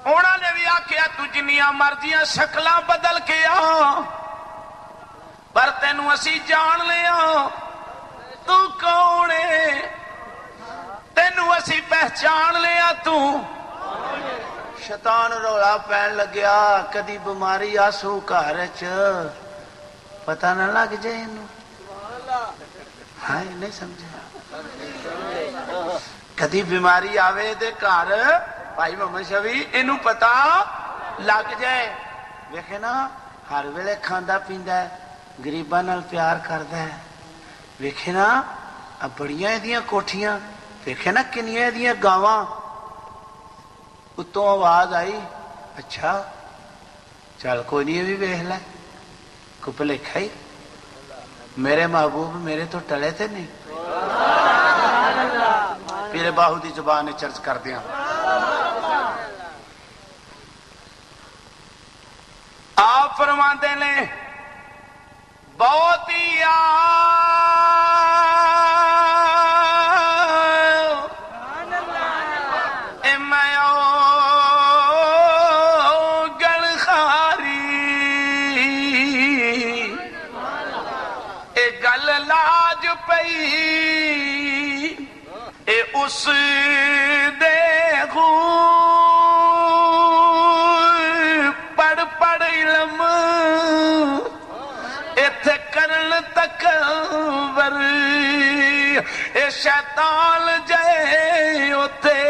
انہاں نے بھی آکھیا تو جنیاں مرضیاں شکلاں بدل کے آ پر تینوں اسی جان لیا تو کون ہے تینوں اسی پہچان لیا تو شیطان رولا پین لگیا کدی بیماری آسو گھر چ پتہ نہ لگ جائے ہاں نہیں سمجھا کدی بیماری آوے دے گھر بھائی محمد شفیع اینو پتہ لگ جائے ویکھے نا ہر ویلے کھاندا پیندا ہے غریباں نال پیار کردا ہے ویکھے نا بڑیاں ایدیاں کوٹھیاں ویکھے نا کنیاں ایدیاں گاواں اتوں آواز آئی اچھا چل کوئی نہیں بھی ویکھ لے کو بھلیکھا ہی میرے محبوب میرے تو ٹلے تھے نہیں پیر باہو دی زبان چرچ کر دیا آپ فرماندے نے بہت ہی اس دیکھو پڑھ پڑھ علم ایتھے کرن تکبر اے شیطان جائے اوتے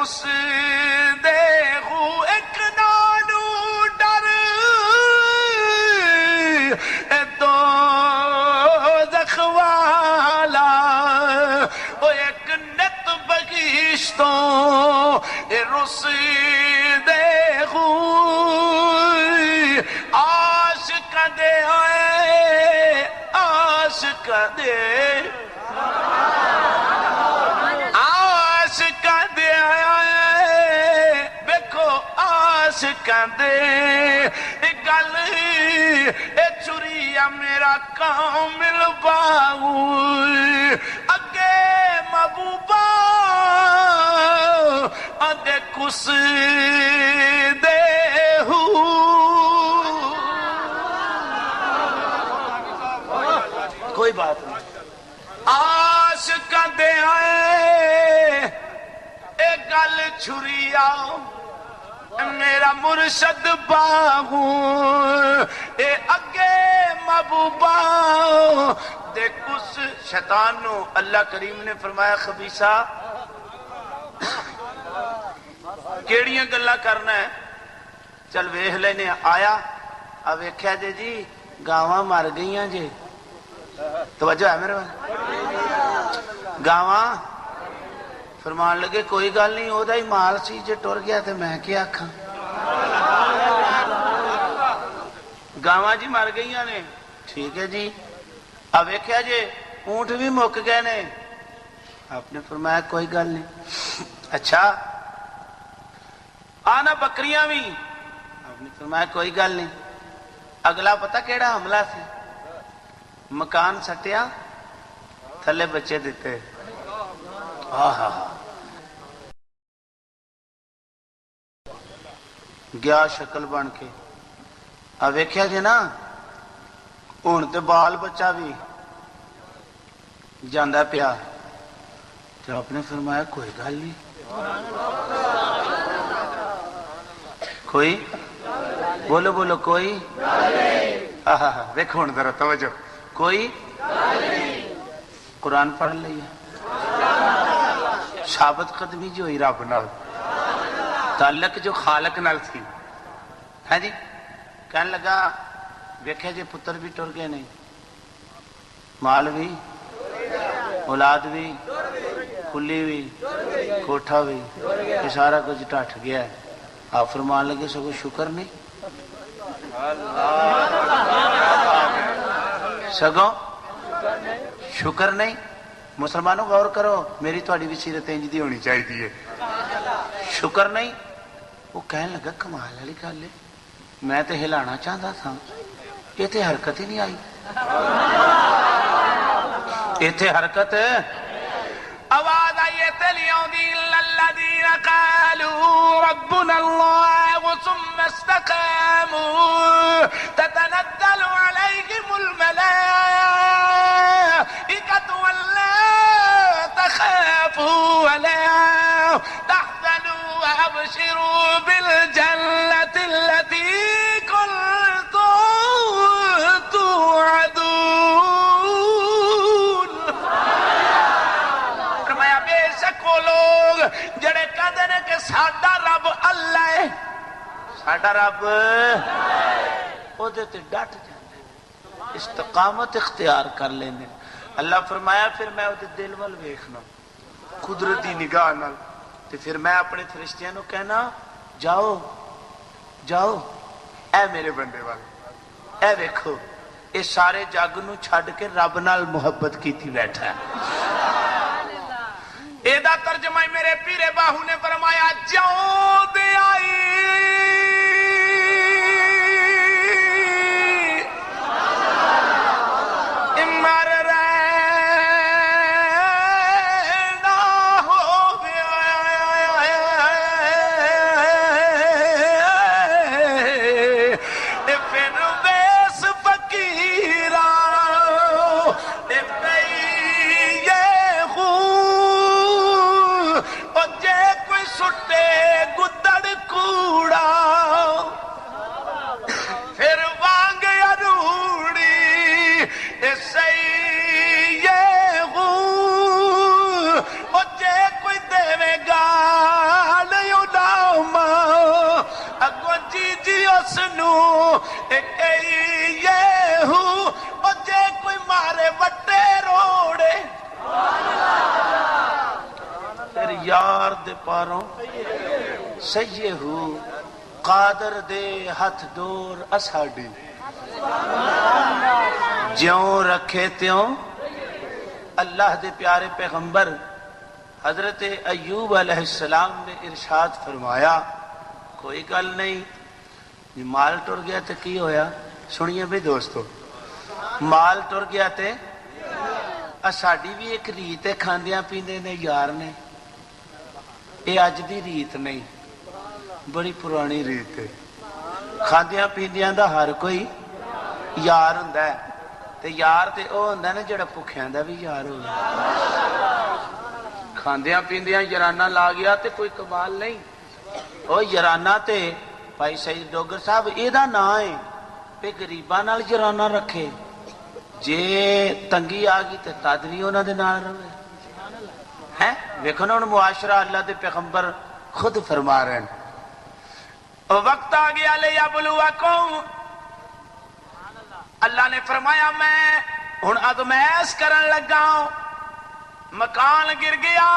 رس دے ہو ایک نانو ڈر اے دو زخوالا او ایک نت بگیشتوں اے رس دے ہو عاشق دے آئے عاشق دے عاشق دے آئے بیکھو عاشق دے گل اے چوریا میرا کامل باؤ اگے محبوبہ اندے کس دے ہو کوئی بات نہیں عاشق دے آئے اے گل چھریا میرا مرشد باہو اے اگے محبوبہ دیکھ اس شیطان نو اللہ کریم نے فرمایا خبیثہ کیڑیاں گلاں کرنا ہے چل ویکھ لینے آیا اب ویکھیا جی گاواں مر گئیاں جی توجہ ہے میرے گاواں فرمان لگے کوئی گل نہیں او دا ہی مال سی جے ٹر گیا تے میں کیا آکھاں گاواں جی مر گئیاں نے ٹھیک ہے جی اب ویکھیا جی اونٹ بھی مک گئے نے آپ نے فرمایا کوئی گل نہیں اچھا آنا بکریاں بھی آپ نے فرمایا کوئی گل نہیں اگلا پتہ کیڑا حملہ سی مکان سٹیا تھلے بچے دیتے گیا شکل بن کے اب ویکھیا جی نا ہن تے بال بچہ بھی جاندا پیا تو آپ نے فرمایا کوئی گل نہیں کوئی بولو بولو کوئی دیکھو ہن ذرا توجہ کوئی قرآن پڑھ لئیے ثابت قدمی جو ہوئی رب نال تعلق جو خالق نال تھی ہے جی کہنے لگا ویکھے جی پتر بھی ٹر گئے نہیں مال بھی اولاد بھی کلی بھی کوٹھا بھی یہ سارا کچھ ٹٹ گیا ہے آپ فرمان لگے سگو شکر نہیں سگو شکر نہیں مسلمانوں غور کرو میری تھوڑی بھی سیرت انج دی ہونی چاہیے شکر نہیں وہ کہنے لگا کمال والی گل ہے میں تے ہلانا چاہتا تھا یہ تے حرکت ہی نہیں آئی یہ تے حرکت آواز آئیے تلی آؤندی الذین قالوا ربنا اللہ ثم استقاموا تتنزل علیہم الملائکۃ ولا تخافوا ولا تحزنوا وابشروا بالجنة التي كنتم توعدون فرمایا بے شک وہ لوگ جڑے کہتے ہیں کہ ساڈا رب اللہ ہے ساڈا رب وہ تے ڈٹ جاندے استقامت اختیار کر لیندے اللہ فرمایا پھر میں وہ دل وال ویکھنا قدرتی نگاہ نال تے پھر میں اپنے فرشتیاں نو کہنا جاؤ جاؤ اے میرے بندے وال اے ویکھو اے سارے جگ نو چھڈ کے رب نال محبت کیتی بیٹھا ہے اے دا ترجمہ میرے پیرے باہو نے فرمایا جاؤ دے آئی مر رہنا ہو گیا پھر بیس فقیرہ سٹے سنو یہ ہوں اور جے کوئی مارے وٹے روڑے تیرے یار دے پاروں سیے ہوں قادر دے ہاتھ دور اساڑی جیوں رکھے تیوں اللہ دے پیارے پیغمبر حضرت ایوب علیہ السلام نے ارشاد فرمایا کوئی گل نہیں جی مال ٹر گیا تے کی ہویا سنیے بھی دوستو مال ٹر گیا تے ساڈی بھی ایک ریت ہے کھاندیاں پیندے نے یار نے یہ اج دی ریت نہیں بڑی پرانی ریت ہے کھاندیاں پیندیاں دا ہر کوئی یار ہوندا ہے تے یار تے او ہوندا نا جڑا بھکھیاں دا بھی یار ہوے کھاندیاں پیندیاں یارانہ لا گیا تے کوئی کمال نہیں او یارانہ تے بھائی سید ڈوگر صاحب ایدا نا ہے پہ غریباں نال یارانہ رکھے جے تنگی آ گئی تے تد وی انہاں دے نال رہے ہیں ویکھو نا ہن معاشرہ اللہ دے پیغمبر خود فرما رہے ہیں وقت آ گیا لیبلوکم اللہ نے فرمایا میں ہن ازمائش کرن لگا مکان گر گیا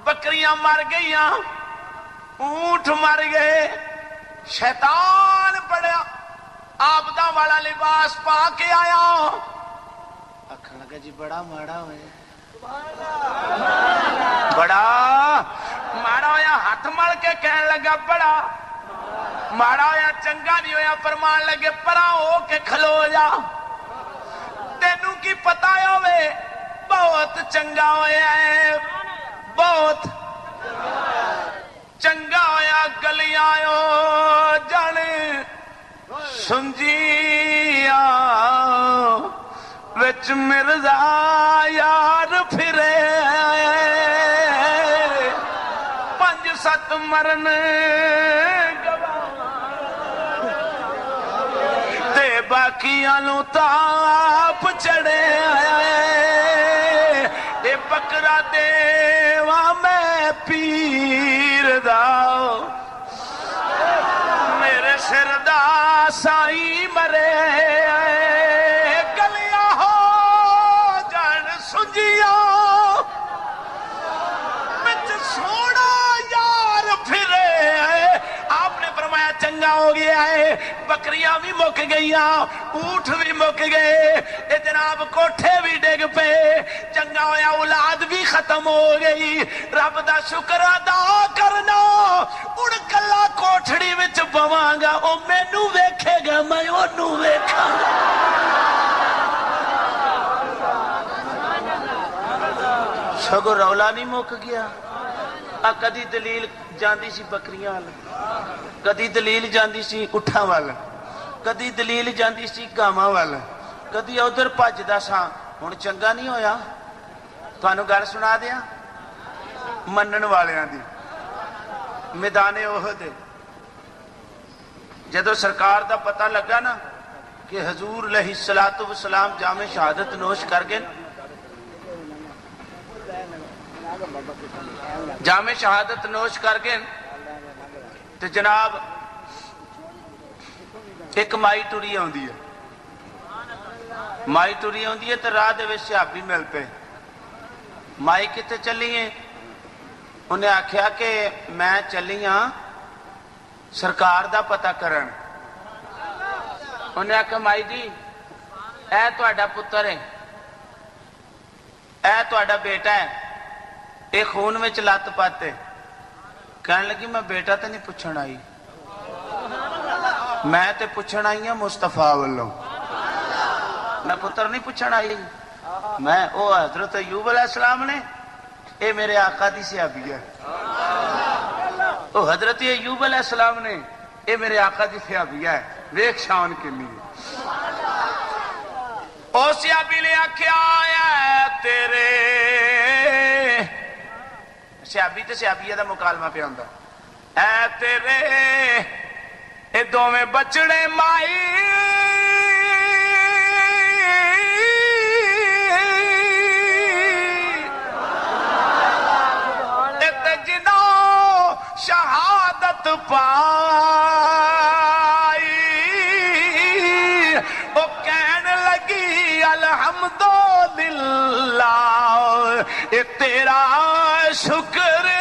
بکریاں مر گئیاں اونٹ مر گئے شیطان پڑیا آبدہ والا لباس پا کے آیا آکھن لگا جی بڑا ماڑا ہوئے بڑا ماڑا ہویا ہاتھ مل کے کہن لگا بڑا ماڑا ہویا چنگا نہیں ہویا فرمان لگے پرا ہو کے کھلو جا تینوں کی پتہ ہوئے بہت چنگا ہویا ہے بہت چنگا ہویا گلیاں جانے سنجیا وچ مرزا یار پھرے 5-7 مرن تے باقیاں نوں تاپ چڑھے اے بکرا دیواں میں پیر دا میرے سر دا سائی مرے گلیاں ہو جان سنجیا بچ سونا یار پھرے آپ نے فرمایا چنگا ہو گیا ہے بکریاں بھی مک گئیاں اونٹ بھی مک گئے اے جناب کوٹھے بھی ڈگ پے چنگا ہویا اولاد بھی ختم ہو گئی رب دا شکر ادا کرنا اُن کلا کوٹھڑی وچ بواں گا او مینوں ویکھے گا میں اونوں ویکھاں سگو رولا نہیں مک گیا کدی دلیل جاندی سی بکریاں وال کدی دلیل جاندی سی اٹھاں وال کدی دلیل جاندی سی گاواں وال کدی ادھر بھجدا سا ہن چنگا نہیں ہویا تانوں گل سنا دیاں منن والیاں دی میدان احد جدو سرکار دا پتہ لگا نا کہ حضور علیہ الصلوۃ والسلام جام شہادت نوش کر گئے جام شہادت نوش کر گئے تو جناب ایک مائی ٹری آندی ہے مائی ٹری آندی ہے تو راہ دے وچ صحابی مل پے مائی کتے چلی ہیں انہیں آکھیا کہ میں چلی ہاں سرکار دا پتہ کرن انہیں آکھیا مائی جی اے تہاڈا پتر ہے اے تہاڈا بیٹا ہے اے خون وچ لت پاتے کہنے لگی میں بیٹا تے نہیں پوچھن آئی میں تے پوچھن آئی ہوں مصطفیٰ والوں میں پتر نہیں پوچھن آئی میں او حضرت ایوب علیہ السلام نے اے میرے آقا دی صحابی ہے او حضرت ایوب علیہ السلام نے اے میرے آقا دی صحابی ہے ویکھ شان کنی او صحابی نے آکھیا آیا تیرے صحابی تے صحابیہ دا مکالمہ پہ ہوندا اے تیرے اے دوویں بچڑے مائی تے جنوں شہادت پا اے تیرا شکر